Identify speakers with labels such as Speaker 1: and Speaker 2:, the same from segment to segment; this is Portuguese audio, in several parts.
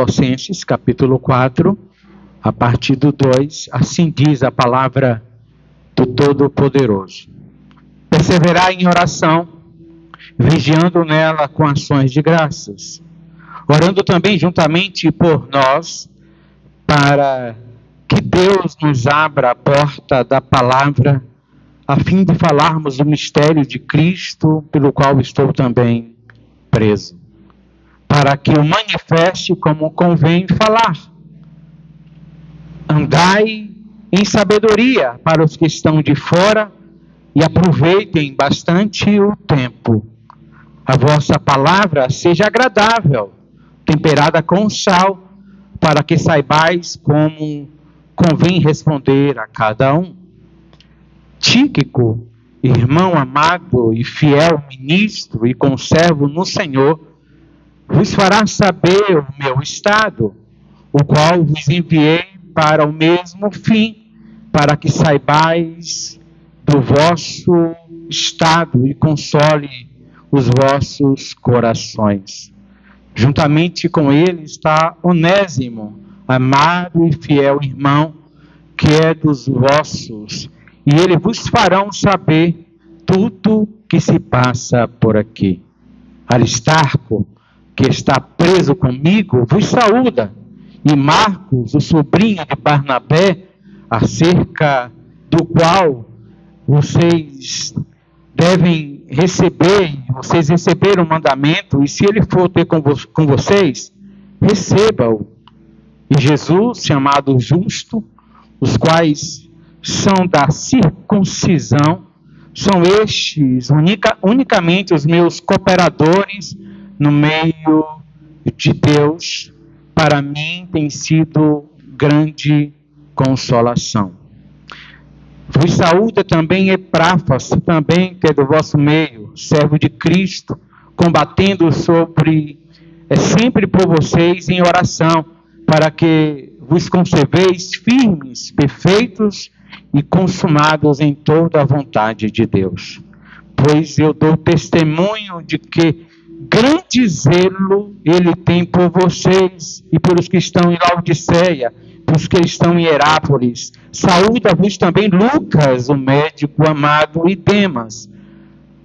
Speaker 1: Colossenses, capítulo 4, a partir do 2, assim diz a palavra do Todo-Poderoso. Perseverar em oração, vigiando nela com ações de graças, orando também juntamente por nós, para que Deus nos abra a porta da palavra, a fim de falarmos do mistério de Cristo, pelo qual estou também preso, para que o manifeste como convém falar. Andai em sabedoria para os que estão de fora e aproveitem bastante o tempo. A vossa palavra seja agradável, temperada com sal, para que saibais como convém responder a cada um. Tíquico, irmão amado e fiel ministro e conservo no Senhor, vos fará saber o meu estado, o qual vos enviei para o mesmo fim, para que saibais do vosso estado e console os vossos corações. Juntamente com ele está Onésimo, amado e fiel irmão, que é dos vossos, e ele vos farão saber tudo que se passa por aqui. Aristarco, que está preso comigo, vos saúda, e Marcos, o sobrinho de Barnabé, acerca do qual vocês devem receber, vocês receberam o mandamento, e se ele for ter com vocês, receba-o. E Jesus, chamado Justo, os quais são da circuncisão, são estes unicamente os meus cooperadores no meio de Deus. Para mim tem sido grande consolação. Vos saúda também Epáfras, também que é do vosso meio, servo de Cristo, combatendo sempre por vocês em oração, para que vos conserveis firmes, perfeitos e consumados em toda a vontade de Deus. Pois eu dou testemunho de que grande zelo ele tem por vocês e pelos que estão em Laodiceia, pelos que estão em Herápolis. Saúda-vos também Lucas, o médico amado, e Demas.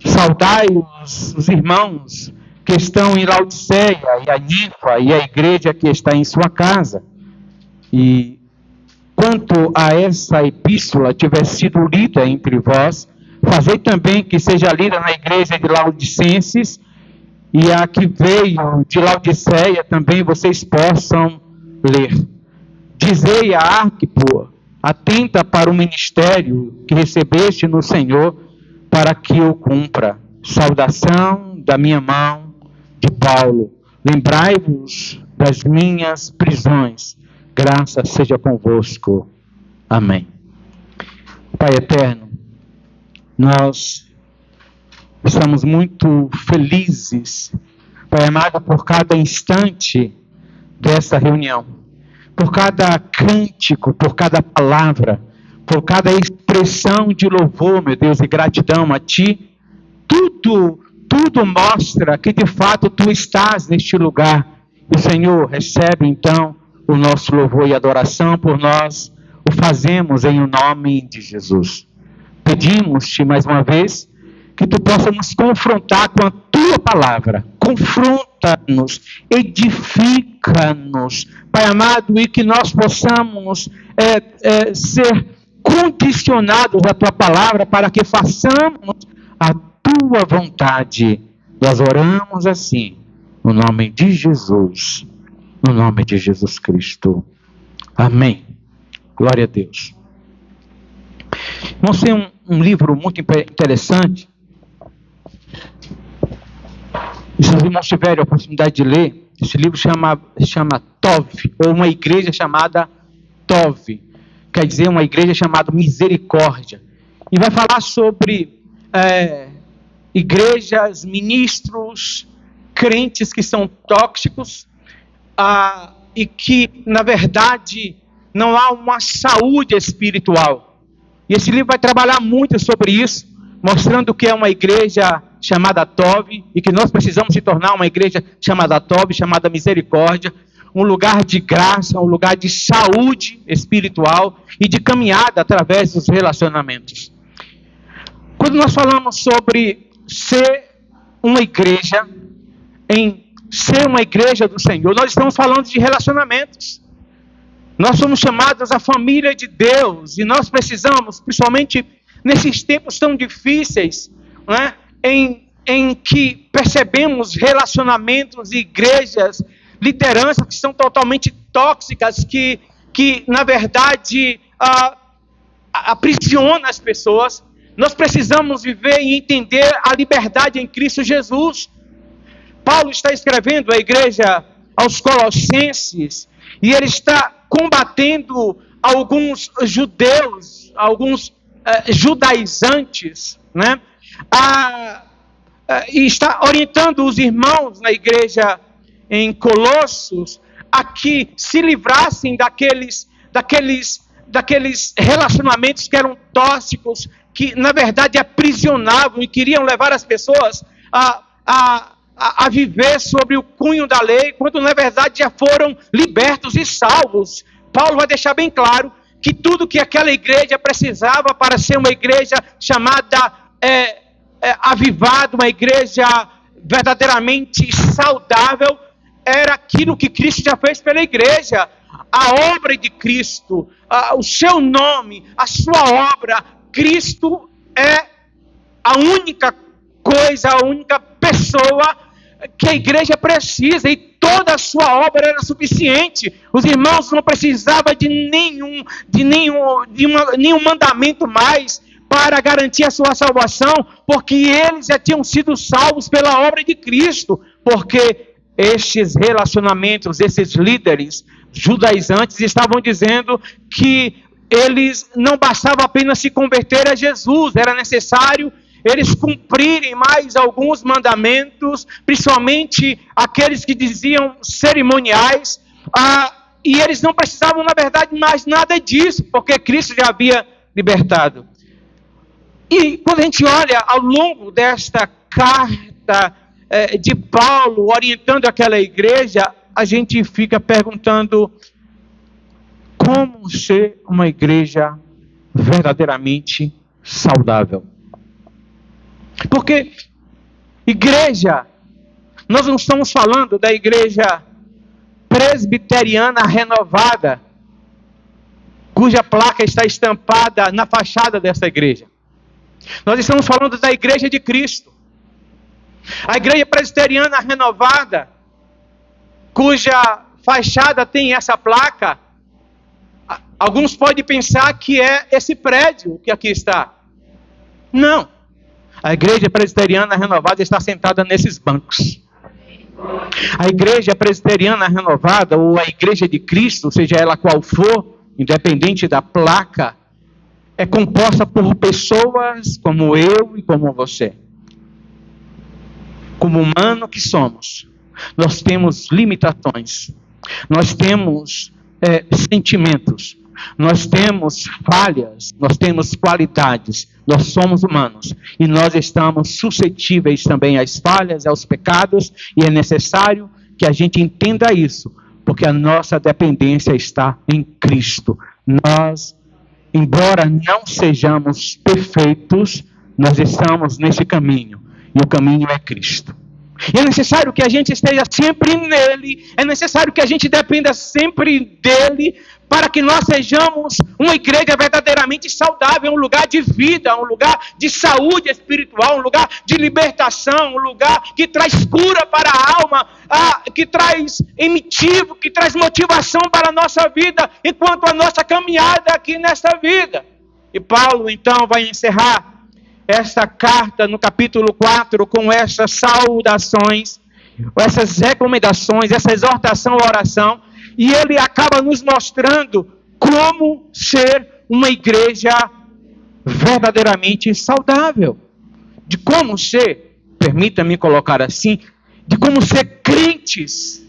Speaker 1: Saudai os irmãos que estão em Laodiceia, e a Ninfa, e a igreja que está em sua casa. E quanto a essa epístola tiver sido lida entre vós, fazei também que seja lida na igreja de Laodicenses, e a que veio de Laodiceia também vocês possam ler. Dizei a Arquipo, atenta para o ministério que recebeste no Senhor, para que o cumpra. Saudação da minha mão de Paulo. Lembrai-vos das minhas prisões. Graça seja convosco. Amém. Pai eterno, nós estamos muito felizes, Pai amado, por cada instante dessa reunião, por cada cântico, por cada palavra, por cada expressão de louvor, meu Deus, e gratidão a Ti. Tudo mostra que de fato Tu estás neste lugar. E o Senhor recebe então o nosso louvor e adoração por nós. O fazemos em o nome de Jesus. Pedimos-te mais uma vez que Tu possa nos confrontar com a Tua palavra. Confronta-nos, edifica-nos, Pai amado, e que nós possamos ser condicionados à Tua palavra para que façamos a Tua vontade. Nós oramos assim, no nome de Jesus, no nome de Jesus Cristo. Amém. Glória a Deus. Vamos ter um livro muito interessante. E se os irmãos tiverem a oportunidade de ler, esse livro chama Tov, ou uma igreja chamada Tov, quer dizer uma igreja chamada Misericórdia. E vai falar sobre igrejas, ministros, crentes que são tóxicos, e que, na verdade, não há uma saúde espiritual. E esse livro vai trabalhar muito sobre isso, mostrando que é uma igreja chamada Tov, e que nós precisamos se tornar uma igreja chamada Tov, chamada Misericórdia, um lugar de graça, um lugar de saúde espiritual e de caminhada através dos relacionamentos. Quando nós falamos sobre ser uma igreja, em ser uma igreja do Senhor, nós estamos falando de relacionamentos. Nós somos chamados à família de Deus e nós precisamos, principalmente nesses tempos tão difíceis, né, em que percebemos relacionamentos, igrejas, lideranças que são totalmente tóxicas, que na verdade aprisionam as pessoas. Nós precisamos viver e entender a liberdade em Cristo Jesus. Paulo está escrevendo à igreja aos Colossenses e ele está combatendo alguns judeus, alguns judaizantes, né? E está orientando os irmãos na igreja em Colossos a que se livrassem daqueles relacionamentos que eram tóxicos, que na verdade aprisionavam e queriam levar as pessoas a viver sobre o cunho da lei, quando na verdade já foram libertos e salvos. Paulo vai deixar bem claro que tudo que aquela igreja precisava para ser uma igreja chamada avivada, uma igreja verdadeiramente saudável, era aquilo que Cristo já fez pela igreja. A obra de Cristo, o seu nome, a sua obra. Cristo é a única coisa, a única pessoa que a igreja precisa, e toda a sua obra era suficiente. Os irmãos não precisavam de nenhum mandamento mais para garantir a sua salvação, porque eles já tinham sido salvos pela obra de Cristo, porque estes relacionamentos, esses líderes judaizantes estavam dizendo que eles não bastava apenas se converter a Jesus, era necessário eles cumprirem mais alguns mandamentos, principalmente aqueles que diziam cerimoniais, e eles não precisavam, na verdade, mais nada disso, porque Cristo já havia libertado. E quando a gente olha ao longo desta carta de Paulo, orientando aquela igreja, a gente fica perguntando como ser uma igreja verdadeiramente saudável. Porque igreja, nós não estamos falando da igreja presbiteriana renovada, cuja placa está estampada na fachada dessa igreja. Nós estamos falando da igreja de Cristo. A igreja presbiteriana renovada, cuja fachada tem essa placa, alguns podem pensar que é esse prédio que aqui está. Não. A igreja presbiteriana renovada está sentada nesses bancos. A igreja presbiteriana renovada, ou a igreja de Cristo, seja ela qual for, independente da placa, é composta por pessoas como eu e como você. Como humano que somos, nós temos limitações, nós temos sentimentos, nós temos falhas, nós temos qualidades, nós somos humanos e nós estamos suscetíveis também às falhas, aos pecados, e é necessário que a gente entenda isso, porque a nossa dependência está em Cristo. Nós, embora não sejamos perfeitos, nós estamos nesse caminho, e o caminho é Cristo. E é necessário que a gente esteja sempre nele, é necessário que a gente dependa sempre dele, para que nós sejamos uma igreja verdadeiramente saudável, um lugar de vida, um lugar de saúde espiritual, um lugar de libertação, um lugar que traz cura para a alma, que traz emitivo, que traz motivação para a nossa vida, enquanto a nossa caminhada aqui nesta vida. E Paulo então vai encerrar esta carta no capítulo 4 com essas saudações, essas recomendações, essa exortação à oração, e ele acaba nos mostrando como ser uma igreja verdadeiramente saudável, de como ser, permita-me colocar assim, de como ser crentes,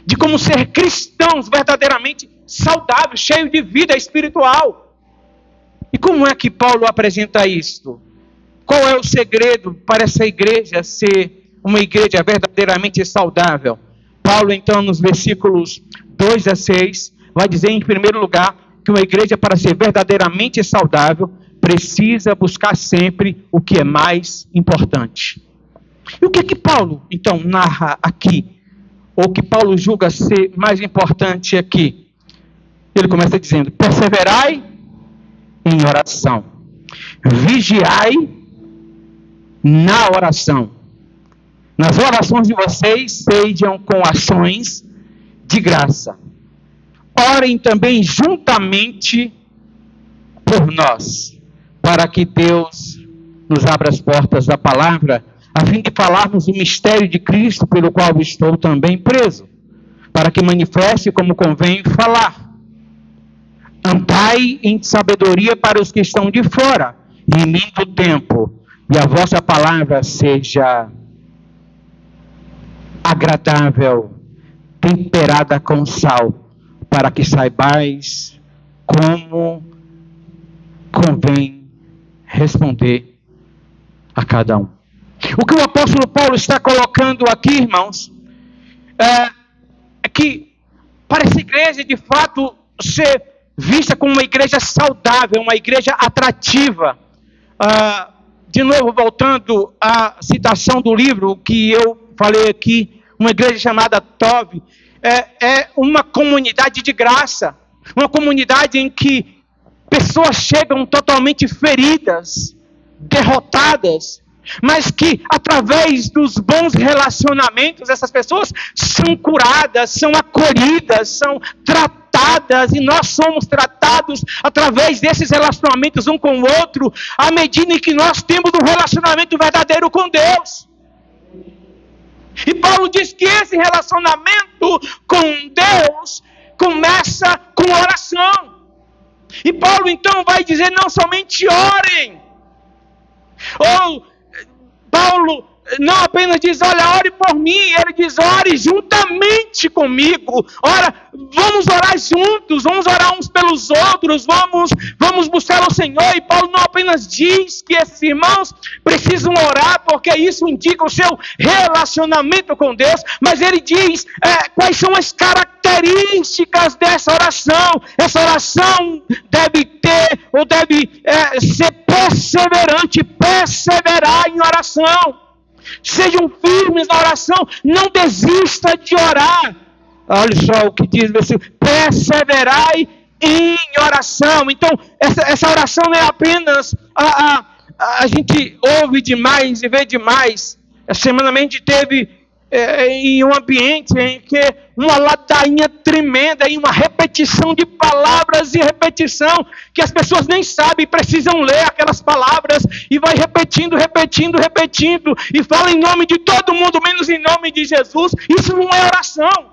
Speaker 1: de como ser cristãos verdadeiramente saudáveis, cheios de vida espiritual. E como é que Paulo apresenta isto? Qual é o segredo para essa igreja ser uma igreja verdadeiramente saudável? Paulo, então, nos versículos 2 a 6, vai dizer, em primeiro lugar, que uma igreja, para ser verdadeiramente saudável, precisa buscar sempre o que é mais importante. E o que que Paulo, então, narra aqui? Ou que Paulo julga ser mais importante aqui? Ele começa dizendo: perseverai em oração, vigiai na oração. Nas orações de vocês, sejam com ações de graça. Orem também juntamente por nós, para que Deus nos abra as portas da palavra, a fim de falarmos o mistério de Cristo, pelo qual estou também preso, para que manifeste como convém falar. Andai em sabedoria para os que estão de fora, remindo o tempo, e a vossa palavra seja agradável, temperada com sal, para que saibais como convém responder a cada um. O que o apóstolo Paulo está colocando aqui, irmãos, é que para essa igreja, de fato, ser vista como uma igreja saudável, uma igreja atrativa. De novo, voltando à citação do livro que eu falei aqui, uma igreja chamada Tov, é uma comunidade de graça, uma comunidade em que pessoas chegam totalmente feridas, derrotadas, mas que através dos bons relacionamentos, essas pessoas são curadas, são acolhidas, são tratadas, e nós somos tratados através desses relacionamentos um com o outro, à medida em que nós temos um relacionamento verdadeiro com Deus. E Paulo diz que esse relacionamento com Deus começa com oração. E Paulo então vai dizer: não somente orem, ou Paulo não apenas diz: olha, ore por mim, ele diz: ore juntamente comigo. Ora, vamos orar juntos, vamos orar uns pelos outros, vamos buscar o Senhor. E Paulo não apenas diz que esses irmãos precisam orar, porque isso indica o seu relacionamento com Deus, mas ele diz quais são as características dessa oração. Essa oração deve ter, ou deve ser perseverante, perseverar em oração. Sejam firmes na oração, não desista de orar. Olha só o que diz o versículo: perseverai em oração. Então, essa oração não é apenas a gente ouve demais e vê demais. Essa semana a gente teve em um ambiente em que uma ladainha tremenda, e uma repetição de palavras e repetição, que as pessoas nem sabem, precisam ler aquelas palavras, e vai repetindo, e fala em nome de todo mundo, menos em nome de Jesus. Isso não é oração,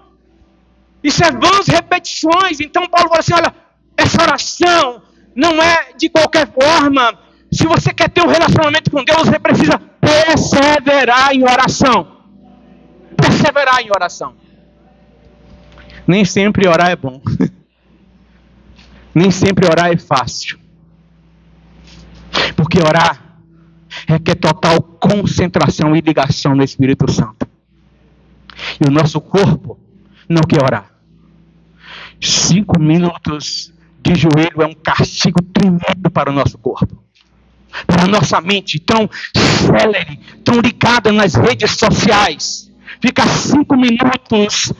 Speaker 1: isso é vãs repetições. Então Paulo fala assim: olha, essa oração não é de qualquer forma. Se você quer ter um relacionamento com Deus, você precisa perseverar em oração. Perseverar em oração. Nem sempre orar é bom. Nem sempre orar é fácil. Porque orar requer total concentração e ligação no Espírito Santo. E o nosso corpo não quer orar. 5 minutos de joelho é um castigo tremendo para o nosso corpo. Para a nossa mente tão célere, tão ligada nas redes sociais. Fica 5 minutos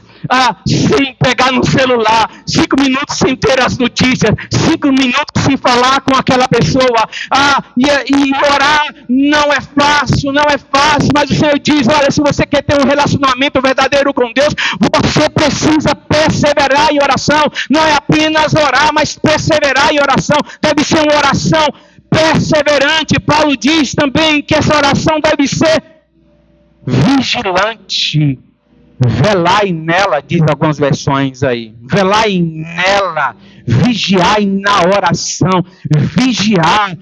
Speaker 1: sem pegar no celular, 5 minutos sem ter as notícias, 5 minutos sem falar com aquela pessoa. E orar não é fácil, mas o Senhor diz: olha, se você quer ter um relacionamento verdadeiro com Deus, você precisa perseverar em oração. Não é apenas orar, mas perseverar em oração. Deve ser uma oração perseverante. Paulo diz também que essa oração deve ser vigilante. Velai nela, diz algumas versões aí. Velai nela, vigiai na oração, vigiar.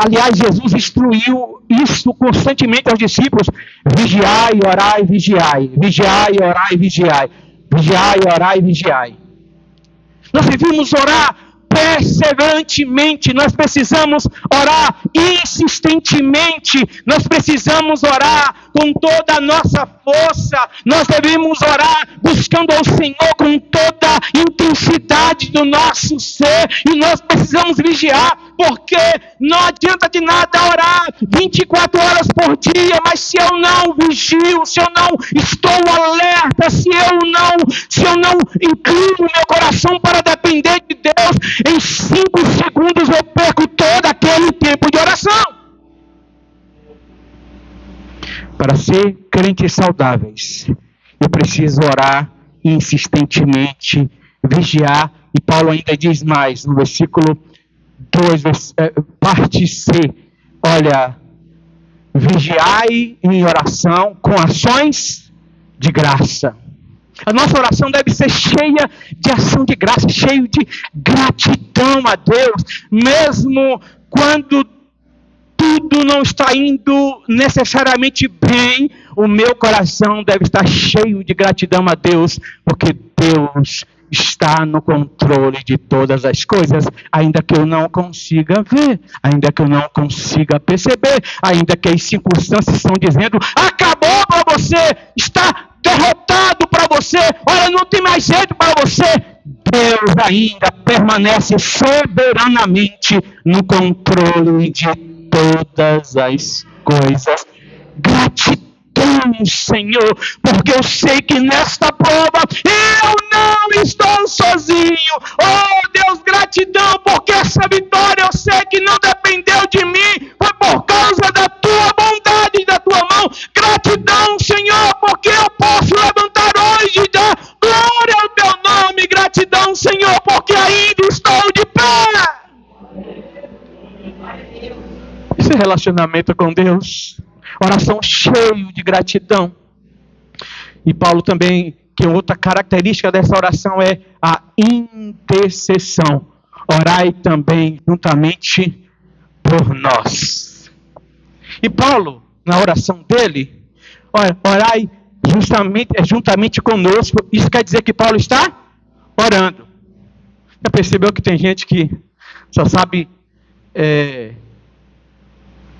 Speaker 1: Aliás, Jesus instruiu isso constantemente aos discípulos: vigiai, orai, vigiai. Vigiai, orai, vigiai. Vigiai, orai, vigiai. Nós devemos orar perseverantemente, nós precisamos orar insistentemente, nós precisamos orar com toda a nossa força, nós devemos orar buscando ao Senhor com toda a intensidade do nosso ser, e nós precisamos vigiar, porque não adianta de nada orar 24 horas por dia, mas se eu não vigio, se eu não estou alerta, se eu não inclino meu coração para depender de Deus, em 5 segundos eu perco todo aquele tempo de oração. Para ser crentes saudáveis, eu preciso orar insistentemente, vigiar, e Paulo ainda diz mais, no versículo 2, parte C, olha, vigiai em oração com ações de graça. A nossa oração deve ser cheia de ação de graça, cheia de gratidão a Deus, mesmo quando tudo não está indo necessariamente bem, o meu coração deve estar cheio de gratidão a Deus, porque Deus está no controle de todas as coisas, ainda que eu não consiga ver, ainda que eu não consiga perceber, ainda que as circunstâncias estão dizendo, acabou para você, está derrotado para você, olha, não tem mais jeito para você. Deus ainda permanece soberanamente no controle de todas as coisas. Gratidão, Senhor, porque eu sei que nesta prova eu não estou sozinho. Oh Deus, gratidão, porque essa vitória eu sei que não dependeu de mim, foi por causa da tua bondade e da tua mão. Gratidão, Senhor, porque eu posso levantar hoje e dar glória ao teu nome. Gratidão, Senhor, porque ainda estou de pé. Esse relacionamento com Deus, oração cheio de gratidão. E Paulo também, que outra característica dessa oração é a intercessão. Orai também juntamente por nós. E Paulo, na oração dele, orai juntamente conosco. Isso quer dizer que Paulo está orando. Já percebeu que tem gente que só sabe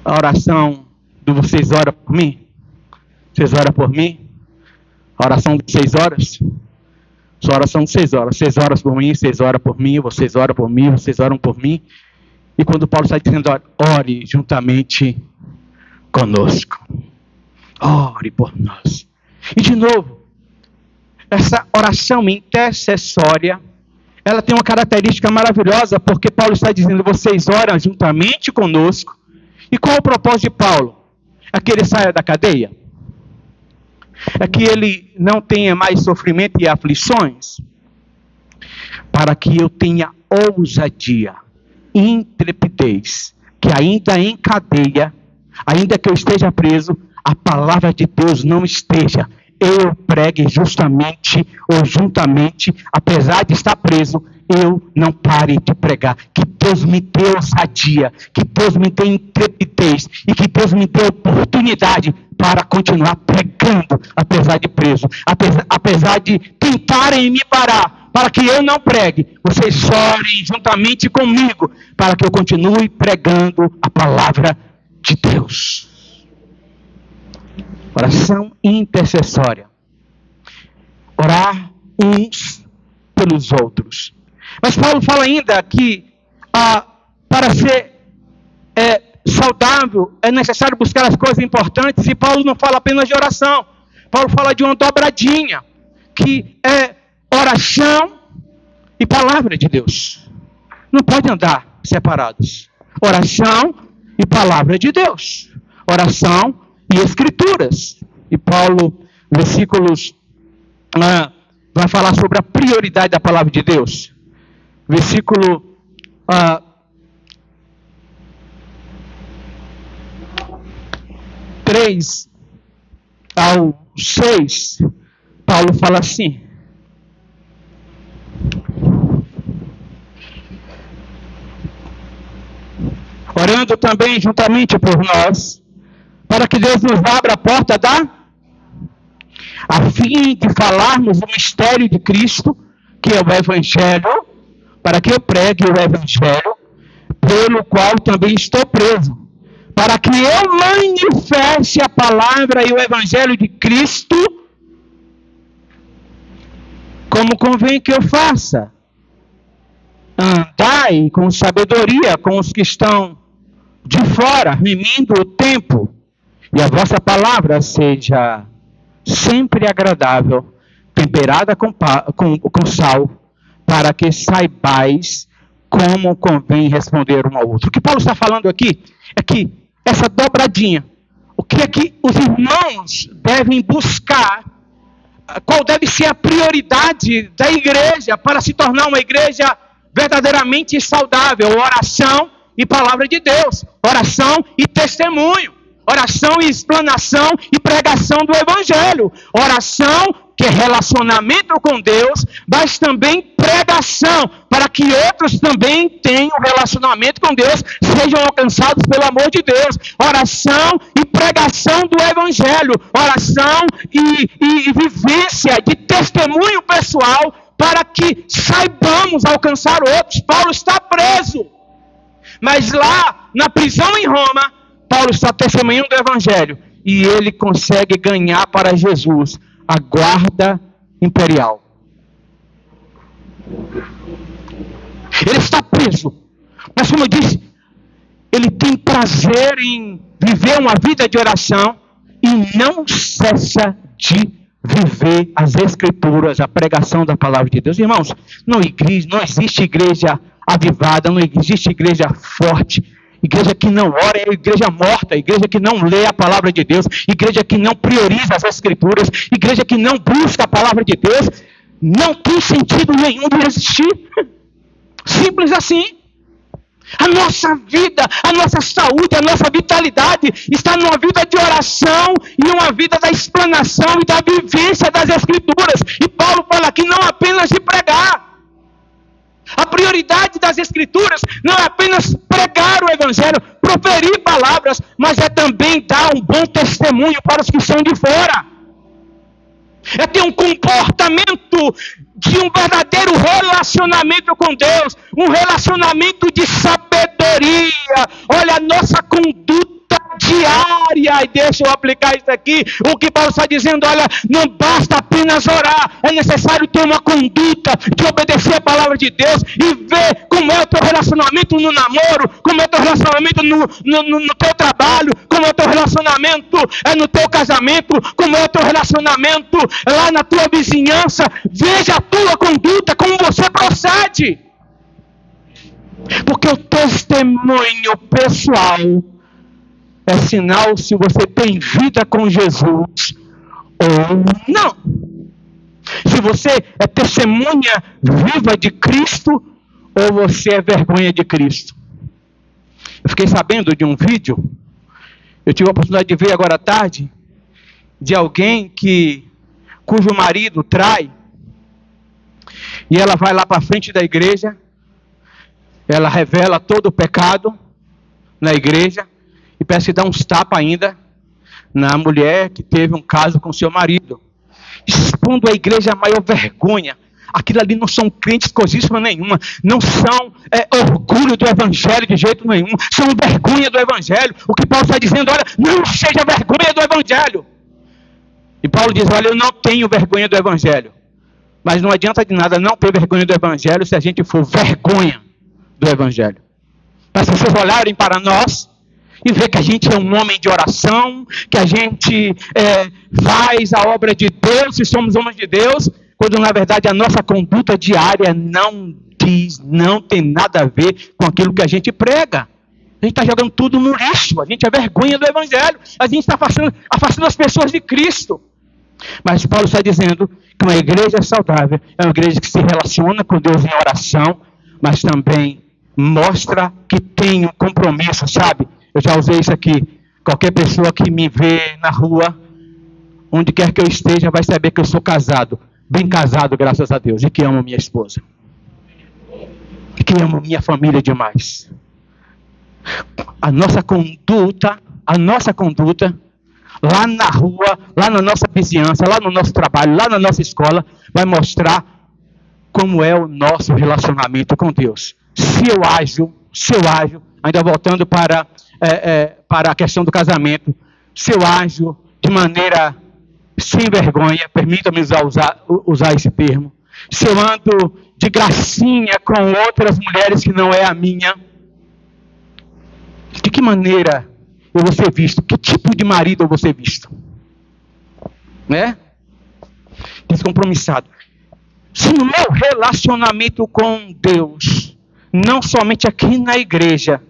Speaker 1: a oração do vocês oram por mim? Vocês oram por mim? A oração de 6 horas? Só oração de 6 horas. 6 horas por mim, 6 horas por mim, vocês oram por mim, vocês oram por mim. E quando Paulo está dizendo, ore juntamente conosco. Ore por nós. E de novo, essa oração intercessória, ela tem uma característica maravilhosa, porque Paulo está dizendo, vocês oram juntamente conosco. E qual é o propósito de Paulo? É que ele saia da cadeia? É que ele não tenha mais sofrimento e aflições? Para que eu tenha ousadia, intrepidez, que ainda em cadeia, ainda que eu esteja preso, a palavra de Deus não esteja. Eu pregue justamente ou juntamente, apesar de estar preso, eu não pare de pregar. Que Deus me dê ousadia, que Deus me dê intrepidez e que Deus me dê oportunidade para continuar pregando, apesar de preso, apesar de tentarem me parar, para que eu não pregue. Vocês orem juntamente comigo, para que eu continue pregando a palavra de Deus. Oração intercessória. Orar uns pelos outros. Mas Paulo fala ainda que para ser saudável é necessário buscar as coisas importantes. E Paulo não fala apenas de oração. Paulo fala de uma dobradinha, que é oração e palavra de Deus. Não pode andar separados. Oração e palavra de Deus. Oração e escrituras. E Paulo, versículos, vai falar sobre a prioridade da palavra de Deus. Versículo 3 ao 6, Paulo fala assim: orando também juntamente por nós, para que Deus nos abra a porta a fim de falarmos o mistério de Cristo, que é o Evangelho, para que eu pregue o evangelho, pelo qual também estou preso, para que eu manifeste a palavra e o evangelho de Cristo, como convém que eu faça. Andai com sabedoria com os que estão de fora, remindo o tempo, e a vossa palavra seja sempre agradável, temperada com sal, para que saibais como convém responder um ao outro. O que Paulo está falando aqui é que essa dobradinha, o que é que os irmãos devem buscar, qual deve ser a prioridade da igreja para se tornar uma igreja verdadeiramente saudável? Oração e palavra de Deus, oração e testemunho, oração e explanação e pregação do evangelho, oração que é relacionamento com Deus, mas também pregação, para que outros também tenham relacionamento com Deus, sejam alcançados pelo amor de Deus, oração e pregação do evangelho, oração e vivência de testemunho pessoal, para que saibamos alcançar outros. Paulo está preso, mas lá na prisão em Roma, Paulo está testemunhando do evangelho, e ele consegue ganhar para Jesus a guarda imperial. Ele está preso, mas como eu disse, ele tem prazer em viver uma vida de oração e não cessa de viver as escrituras, a pregação da palavra de Deus. Irmãos, não existe igreja avivada, não existe igreja forte, igreja que não ora é igreja morta, igreja que não lê a palavra de Deus, igreja que não prioriza as escrituras, igreja que não busca a palavra de Deus, não tem sentido nenhum de existir. Simples assim. A nossa vida, a nossa saúde, a nossa vitalidade está numa vida de oração e uma vida da explanação e da vivência das escrituras. E Paulo fala aqui não apenas de pregar. A prioridade das escrituras não é apenas pregar o evangelho, proferir palavras, mas é também dar um bom testemunho para os que são de fora. É ter um comportamento de um verdadeiro relacionamento com Deus, um relacionamento de sabedoria. Olha, a nossa conduta diária, e deixa eu aplicar isso aqui, o que Paulo está dizendo, olha, não basta apenas orar, é necessário ter uma conduta de obedecer a palavra de Deus e ver como é o teu relacionamento no namoro, como é o teu relacionamento no teu trabalho, como é o teu relacionamento no teu casamento, como é o teu relacionamento lá na tua vizinhança. Veja a tua conduta, como você procede, porque o testemunho pessoal é sinal se você tem vida com Jesus ou não. Se você é testemunha viva de Cristo ou você é vergonha de Cristo. Eu fiquei sabendo de um vídeo, eu tive a oportunidade de ver agora à tarde, de alguém cujo marido trai, e ela vai lá para frente da igreja, ela revela todo o pecado na igreja, e parece dar uns tapas ainda na mulher que teve um caso com seu marido, expondo a igreja a maior vergonha. Aquilo ali não são crentes coisíssima nenhuma, não são orgulho do evangelho de jeito nenhum, são vergonha do evangelho. O que Paulo está dizendo, olha, não seja vergonha do evangelho. E Paulo diz, olha, eu não tenho vergonha do evangelho, mas não adianta de nada não ter vergonha do evangelho se a gente for vergonha do evangelho. Mas se vocês olharem para nós e ver que a gente é um homem de oração, que a gente faz a obra de Deus, se somos homens de Deus, quando na verdade a nossa conduta diária não tem nada a ver com aquilo que a gente prega. A gente está jogando tudo no lixo, a gente é vergonha do evangelho, a gente está afastando as pessoas de Cristo. Mas Paulo está dizendo que uma igreja saudável é uma igreja que se relaciona com Deus em oração, mas também mostra que tem um compromisso, sabe? Eu já usei isso aqui. Qualquer pessoa que me vê na rua, onde quer que eu esteja, vai saber que eu sou casado. Bem casado, graças a Deus. E que amo minha esposa. E que amo minha família demais. A nossa conduta, lá na rua, lá na nossa vizinhança, lá no nosso trabalho, lá na nossa escola, vai mostrar como é o nosso relacionamento com Deus. Se eu ajo, ainda voltando para a questão do casamento, se eu ajo de maneira sem vergonha, permita-me usar esse termo, se eu ando de gracinha com outras mulheres que não é a minha, de que maneira eu vou ser visto? Que tipo de marido eu vou ser visto? Né? Descompromissado. Se no meu relacionamento com Deus, não somente aqui na igreja,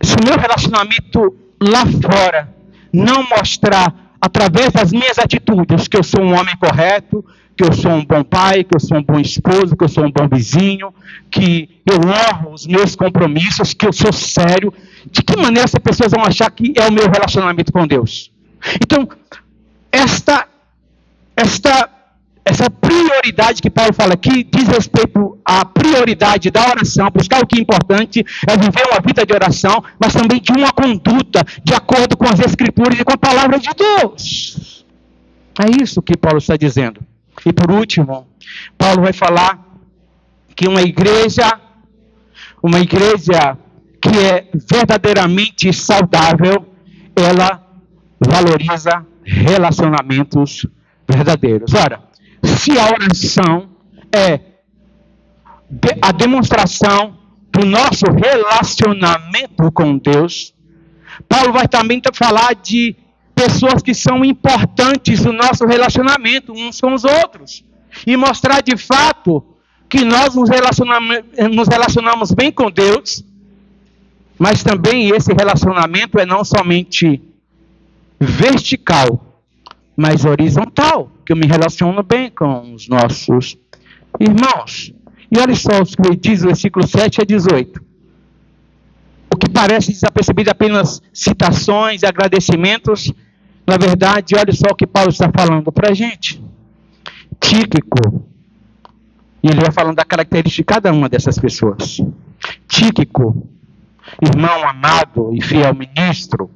Speaker 1: se o meu relacionamento lá fora não mostrar, através das minhas atitudes, que eu sou um homem correto, que eu sou um bom pai, que eu sou um bom esposo, que eu sou um bom vizinho, que eu honro os meus compromissos, que eu sou sério, de que maneira essas pessoas vão achar que é o meu relacionamento com Deus? Então, essa prioridade que Paulo fala aqui diz respeito à prioridade da oração, buscar o que é importante, é viver uma vida de oração, mas também de uma conduta de acordo com as Escrituras e com a palavra de Deus. É isso que Paulo está dizendo. E por último, Paulo vai falar que uma igreja que é verdadeiramente saudável, ela valoriza relacionamentos verdadeiros. Ora, se a oração é a demonstração do nosso relacionamento com Deus, Paulo vai também falar de pessoas que são importantes no nosso relacionamento uns com os outros, e mostrar de fato que nós nos relacionamos bem com Deus, mas também esse relacionamento é não somente vertical, mas horizontal, que eu me relaciono bem com os nossos irmãos. E olha só o que diz o versículo 7 a 18. O que parece desapercebido apenas citações e agradecimentos, na verdade, olha só o que Paulo está falando para a gente. Tíquico, e ele vai falando da característica de cada uma dessas pessoas. Tíquico, irmão amado e fiel ministro,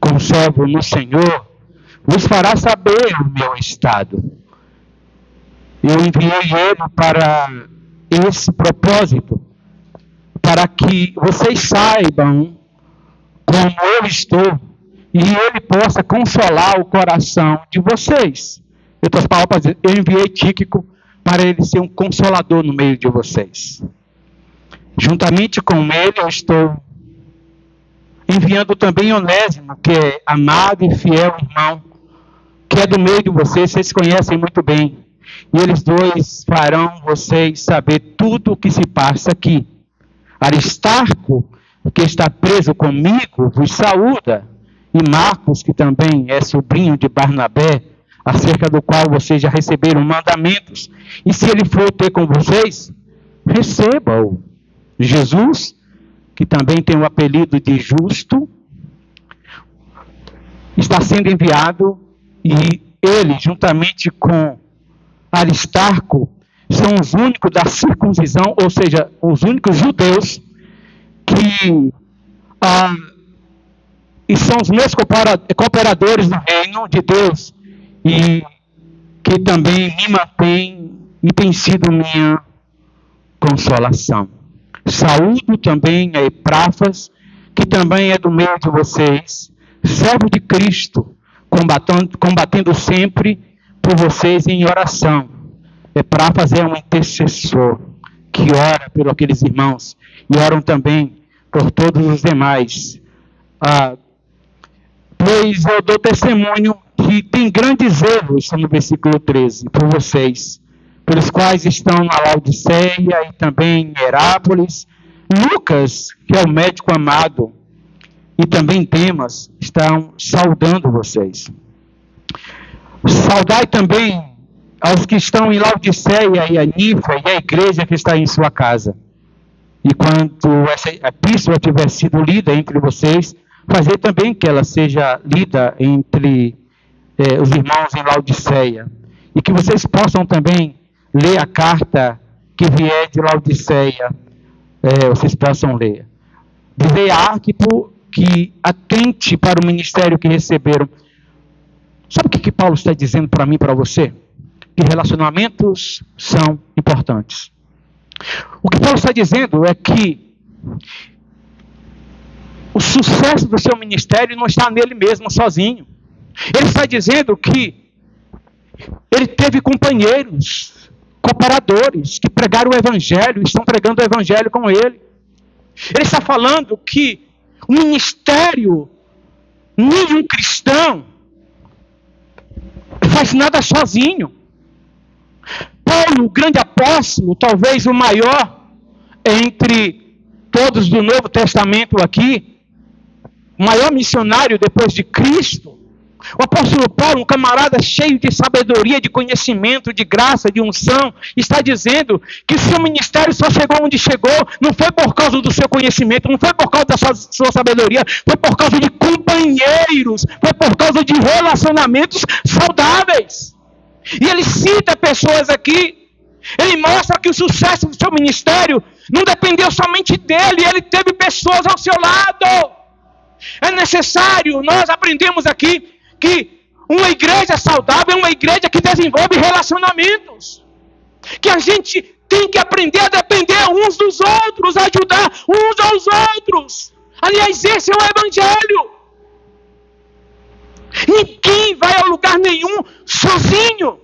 Speaker 1: conservo no Senhor, vos fará saber o meu estado. Eu enviei ele para esse propósito, para que vocês saibam como eu estou e ele possa consolar o coração de vocês. Eu enviei Tíquico para ele ser um consolador no meio de vocês. Juntamente com ele eu estou enviando também Onésimo, que é amado e fiel irmão, que é do meio de vocês conhecem muito bem. E eles dois farão vocês saber tudo o que se passa aqui. Aristarco, que está preso comigo, vos saúda. E Marcos, que também é sobrinho de Barnabé, acerca do qual vocês já receberam mandamentos. E se ele for ter com vocês, receba-o. Jesus, que também tem o apelido de Justo, está sendo enviado, e ele, juntamente com Aristarco, são os únicos da circuncisão, ou seja, os únicos judeus que e são os meus cooperadores no reino de Deus, e que também me mantém e tem sido minha consolação. Saúdo também a Epáfras, que também é do meio de vocês, servo de Cristo, combatendo sempre por vocês em oração. Epáfras é um intercessor que ora por aqueles irmãos e oram também por todos os demais. Pois eu dou testemunho que tem grande zelo, está no versículo 13, por vocês, pelos quais estão na Laodiceia e também em Herápolis. Lucas, que é o médico amado, e também Demas, estão saudando vocês. Saudai também aos que estão em Laodiceia e a Nífera e a igreja que está em sua casa. E quando essa epístola tiver sido lida entre vocês, fazer também que ela seja lida entre os irmãos em Laodiceia. E que vocês possam também ler a carta que vier de Laodiceia. Vocês possam ler. Dizei a Arquipo que atente para o ministério que receberam. Sabe o que Paulo está dizendo para mim e para você? que relacionamentos são importantes. O que Paulo está dizendo é que o sucesso do seu ministério não está nele mesmo, sozinho. Ele está dizendo que ele teve companheiros, cooperadores, que pregaram o Evangelho, estão pregando o Evangelho com ele. Ele está falando que o ministério, nenhum cristão faz nada sozinho. Paulo, o grande apóstolo, talvez o maior entre todos do Novo Testamento aqui, o maior missionário depois de Cristo, o apóstolo Paulo, um camarada cheio de sabedoria, de conhecimento, de graça, de unção, está dizendo que o seu ministério só chegou onde chegou, não foi por causa do seu conhecimento, não foi por causa da sua sabedoria, foi por causa de companheiros, foi por causa de relacionamentos saudáveis. E ele cita pessoas aqui, ele mostra que o sucesso do seu ministério não dependeu somente dele, ele teve pessoas ao seu lado. É necessário, nós aprendemos aqui, que uma igreja saudável é uma igreja que desenvolve relacionamentos. Que a gente tem que aprender a depender uns dos outros, a ajudar uns aos outros. Aliás, esse é o Evangelho. Ninguém vai a lugar nenhum sozinho.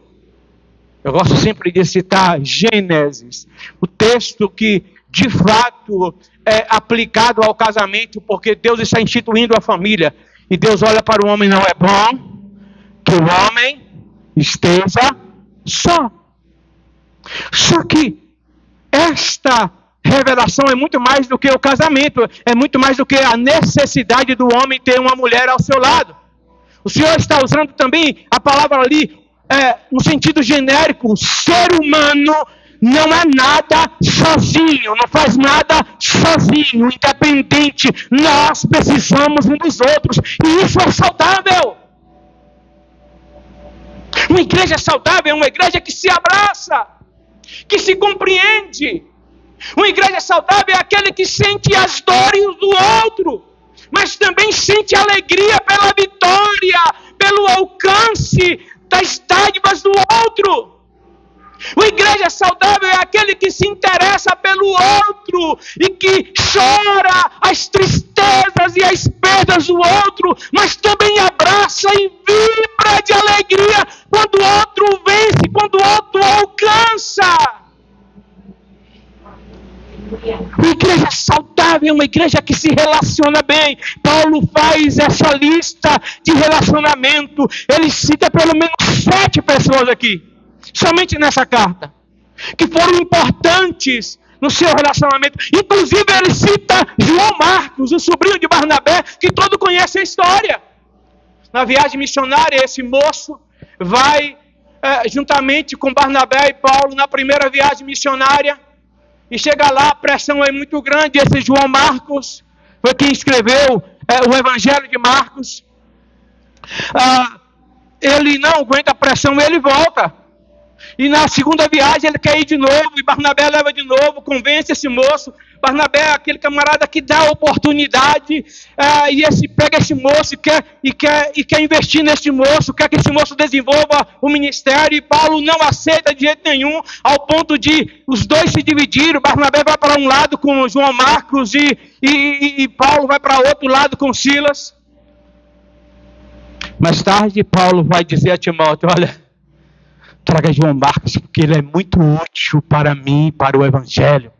Speaker 1: Eu gosto sempre de citar Gênesis, o texto que de fato é aplicado ao casamento, porque Deus está instituindo a família. E Deus olha para o homem, não é bom que o homem esteja só. Só que esta revelação é muito mais do que o casamento, é muito mais do que a necessidade do homem ter uma mulher ao seu lado. O Senhor está usando também a palavra ali, no sentido genérico, ser humano não é nada sozinho, não faz nada sozinho, independente. Nós precisamos uns dos outros, e isso é saudável. Uma igreja saudável é uma igreja que se abraça, que se compreende. Uma igreja saudável é aquele que sente as dores do outro, mas também sente alegria pela vitória, pelo alcance das dádivas do outro. Uma igreja saudável é aquele que se interessa pelo outro e que chora as tristezas e as perdas do outro, mas também abraça e vibra de alegria quando o outro vence, quando o outro alcança. Uma igreja saudável é uma igreja que se relaciona bem. Paulo faz essa lista de relacionamento. Ele cita pelo menos 7 pessoas aqui, somente nessa carta, que foram importantes no seu relacionamento. Inclusive ele cita João Marcos, o sobrinho de Barnabé, que todo conhece a história. Na viagem missionária, esse moço vai juntamente com Barnabé e Paulo na primeira viagem missionária, e chega lá, a pressão é muito grande. Esse João Marcos foi quem escreveu o Evangelho de Marcos. Ele não aguenta a pressão, ele volta. E na segunda viagem ele quer ir de novo, e Barnabé leva de novo, convence esse moço. Barnabé é aquele camarada que dá a oportunidade, e pega esse moço e quer investir nesse moço, quer que esse moço desenvolva o ministério, e Paulo não aceita de jeito nenhum, ao ponto de os dois se dividirem. Barnabé vai para um lado com João Marcos, e Paulo vai para outro lado com Silas. Mais tarde Paulo vai dizer a Timóteo: olha, traga João Marcos, porque ele é muito útil para mim, para o Evangelho.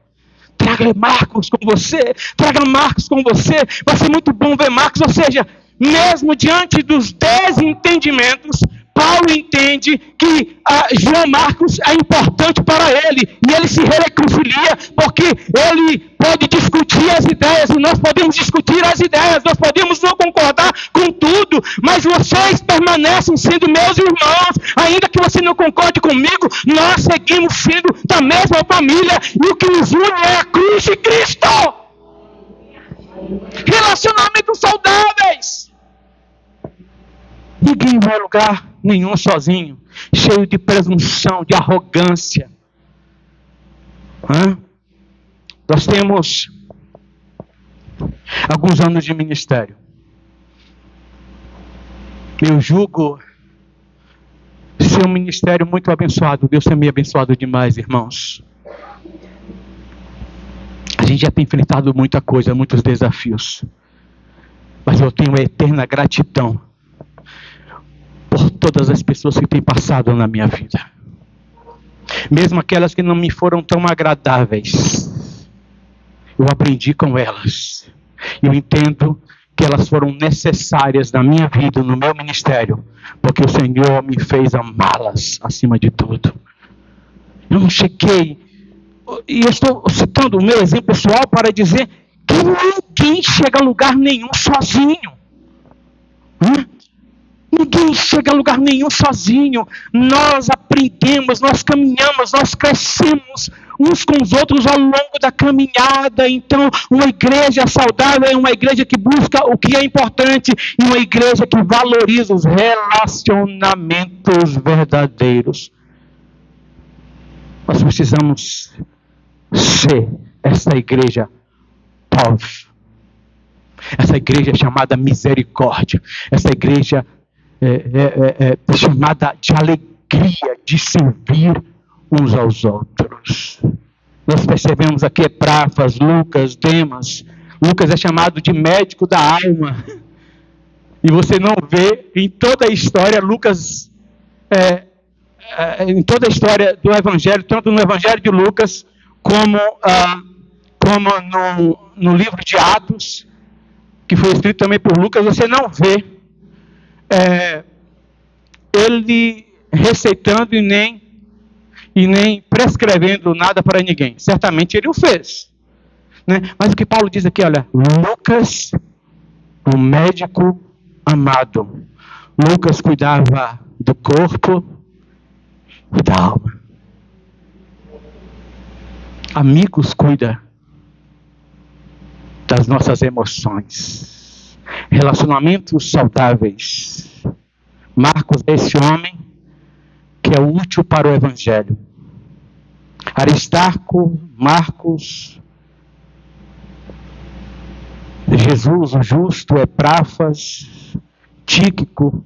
Speaker 1: Traga Marcos com você, traga Marcos com você, vai ser muito bom ver Marcos. Ou seja, mesmo diante dos desentendimentos, Paulo entende que João Marcos é importante para ele, e ele se reconcilia, porque ele pode discutir as ideias, e nós podemos discutir as ideias, nós podemos não concordar com tudo, mas vocês permanecem sendo meus irmãos, ainda que você não concorde comigo, nós seguimos sendo da mesma família, e o que nos une é a cruz de Cristo. Relacionamentos saudáveis. Ninguém vai a lugar nenhum sozinho, cheio de presunção, de arrogância. Nós temos alguns anos de ministério. Eu julgo ser um ministério muito abençoado. Deus tem me abençoado demais, irmãos. A gente já tem enfrentado muita coisa, muitos desafios. Mas eu tenho eterna gratidão por todas as pessoas que têm passado na minha vida. Mesmo aquelas que não me foram tão agradáveis, eu aprendi com elas. Eu entendo que elas foram necessárias na minha vida, no meu ministério, porque o Senhor me fez amá-las acima de tudo. Eu não cheguei, e eu estou citando o meu exemplo pessoal para dizer que ninguém chega a lugar nenhum sozinho. Ninguém chega a lugar nenhum sozinho. Nós aprendemos, nós caminhamos, nós crescemos uns com os outros ao longo da caminhada. Então, uma igreja saudável é uma igreja que busca o que é importante e uma igreja que valoriza os relacionamentos verdadeiros. Nós precisamos ser essa igreja POV. Essa igreja chamada misericórdia. Essa igreja chamada de alegria de servir uns aos outros. Nós percebemos aqui Epáfras, Lucas, Demas. Lucas é chamado de médico da alma. E você não vê em toda a história, Lucas, em toda a história do Evangelho, tanto no Evangelho de Lucas, como no livro de Atos, que foi escrito também por Lucas, você não vê ele receitando e nem prescrevendo nada para ninguém. Certamente ele o fez. Né? Mas o que Paulo diz aqui, olha, Lucas, o médico amado. Lucas cuidava do corpo e da alma. Amigos cuida das nossas emoções. Relacionamentos saudáveis. Marcos é esse homem que é útil para o Evangelho. Aristarco, Marcos, Jesus, o justo, Epáfras, Tíquico.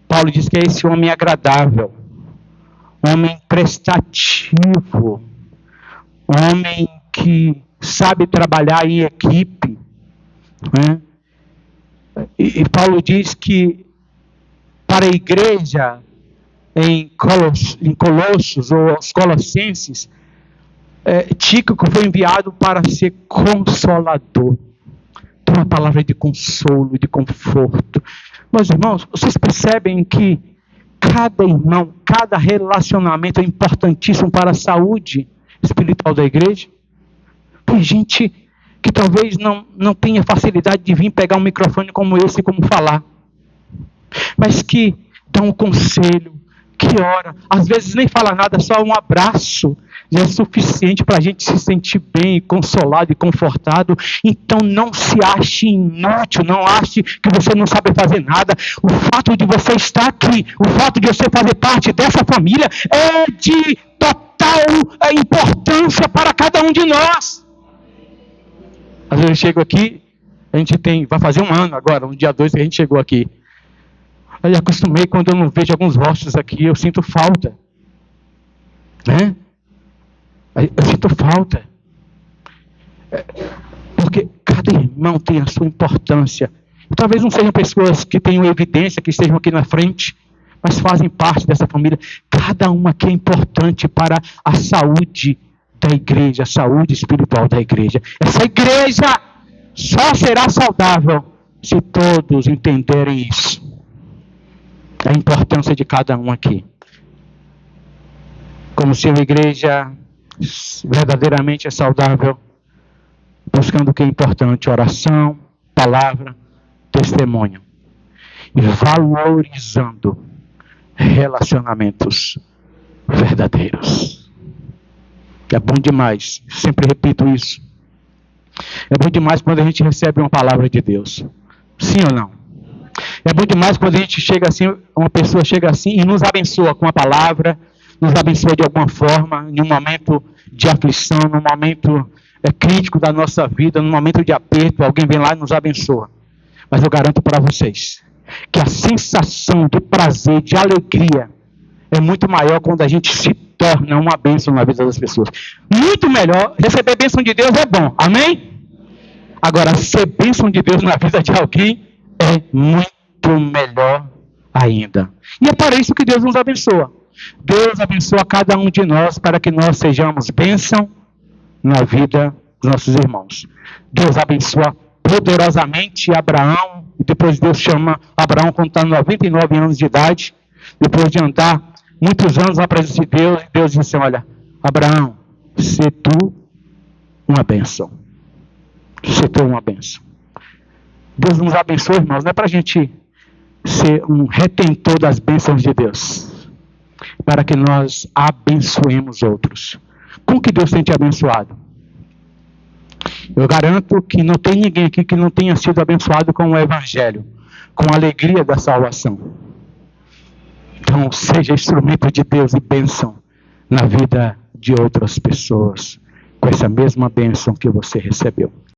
Speaker 1: Paulo diz que é esse homem agradável, homem prestativo, homem que sabe trabalhar em equipe. Né? E Paulo diz que para a igreja em Colossos ou aos Colossenses, Tíquico foi enviado para ser consolador. Então, uma palavra de consolo, de conforto. Meus irmãos, vocês percebem que cada irmão, cada relacionamento é importantíssimo para a saúde espiritual da igreja? Tem gente que talvez não tenha facilidade de vir pegar um microfone como esse, como falar. Mas que dá um conselho, que ora, às vezes nem fala nada, só um abraço já é suficiente para a gente se sentir bem, consolado e confortado. Então não se ache inútil, não ache que você não sabe fazer nada. O fato de você estar aqui, o fato de você fazer parte dessa família é de total importância para cada um de nós. Às vezes eu chego aqui, vai fazer um ano agora, no dia 2 que a gente chegou aqui. Eu acostumei, quando eu não vejo alguns rostos aqui, eu sinto falta. Né? Eu sinto falta. Porque cada irmão tem a sua importância. Talvez não sejam pessoas que tenham evidência, que estejam aqui na frente, mas fazem parte dessa família. Cada um aqui é importante para a saúde da igreja, a saúde espiritual da igreja. Essa igreja só será saudável se todos entenderem isso. A importância de cada um aqui. Como se a igreja verdadeiramente é saudável, buscando o que é importante: oração, palavra, testemunho. E valorizando relacionamentos verdadeiros. É bom demais, sempre repito isso. É bom demais quando a gente recebe uma palavra de Deus. Sim ou não? É bom demais quando a gente chega assim, uma pessoa chega assim e nos abençoa com a palavra, nos abençoa de alguma forma, em um momento de aflição, num momento crítico da nossa vida, num momento de aperto, alguém vem lá e nos abençoa. Mas eu garanto para vocês que a sensação de prazer, de alegria, é muito maior quando a gente se torna uma bênção na vida das pessoas. Muito melhor. Receber bênção de Deus é bom. Amém? Agora, ser bênção de Deus na vida de alguém é muito melhor ainda. E é para isso que Deus nos abençoa. Deus abençoa cada um de nós para que nós sejamos bênção na vida dos nossos irmãos. Deus abençoa poderosamente Abraão, e depois Deus chama Abraão quando está 99 anos de idade, depois de andar muitos anos na presença de Deus, e Deus disse: olha, Abraão, se tu uma bênção. Se tu uma bênção. Deus nos abençoa, irmãos, não é para a gente ser um retentor das bênçãos de Deus, para que nós abençoemos outros. Como que Deus tem te abençoado? Eu garanto que não tem ninguém aqui que não tenha sido abençoado com o Evangelho, com a alegria da salvação. Então, seja instrumento de Deus e bênção na vida de outras pessoas, com essa mesma bênção que você recebeu.